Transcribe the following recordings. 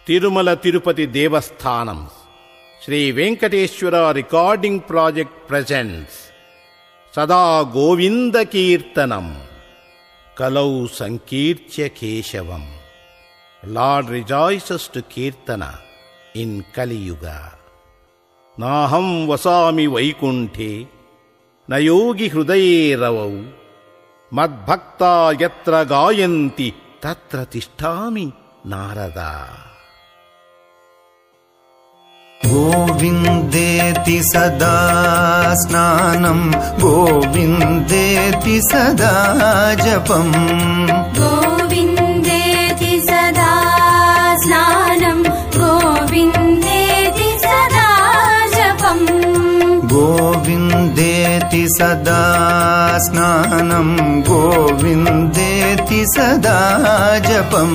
Tirumala Tirupati Devasthanam Sri Venkateswara recording project presents సదా గోవింద కీర్తనం కలౌ సంకీర్త్య కేశవం. Lord rejoices to kirtana in Kaliyuga. నాహం వసామి వైకుంఠే నయోగి హృదయే రవౌ మద్భక్తా యత్ర గాయంతి తత్ర తిష్ఠామి నారద. గోవిందేతి సదా స్నానం గోవిందేతి సదా జపం. గోవిందేతి సదా స్నానం గోవిందేతి సదా జపం. గోవిందేతి సదా స్నానం గోవిందేతి సదా జపం.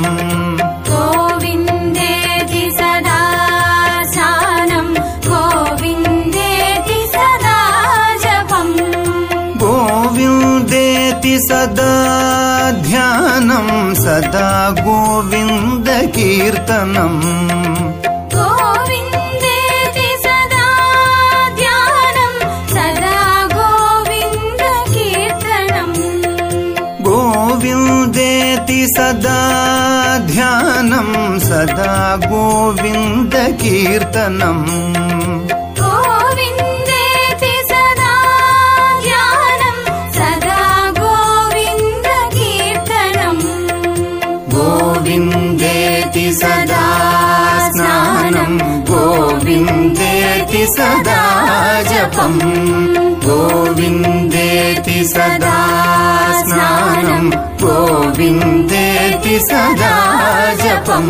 గోవిందేతి సదా స్నానం గోవిందేతి సదా జపం. గోవిందేతి సదా ధ్యానం సదా గోవింద కీర్తనం. గోవిందేతి సదా ధ్యానం సదా గోవింద కీర్తనం. గోవిందేతి సదా ధ్యానం సదా గోవింద కీర్తనం. గోవిందేతి సదా ధ్యానం సదా గోవింద కీర్తనం. గోవిందేతి సదా స్నానం గోవిందేతి సదా జపం. గోవిందేతి సదా స్నానం గోవిందేతి సదా జపం.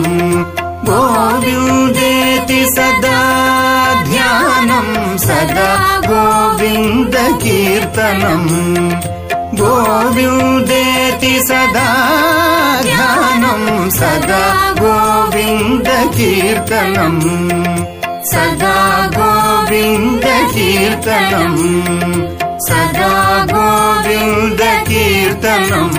గోవిందేతి సదా ధ్యానం సదా గోవింద కీర్తనం. గోవిందేతి సదా ధ్యానం సదా గోవింద కీర్తనం. సదా గోవింద కీర్తనం సదా గోవింద కీర్తనం.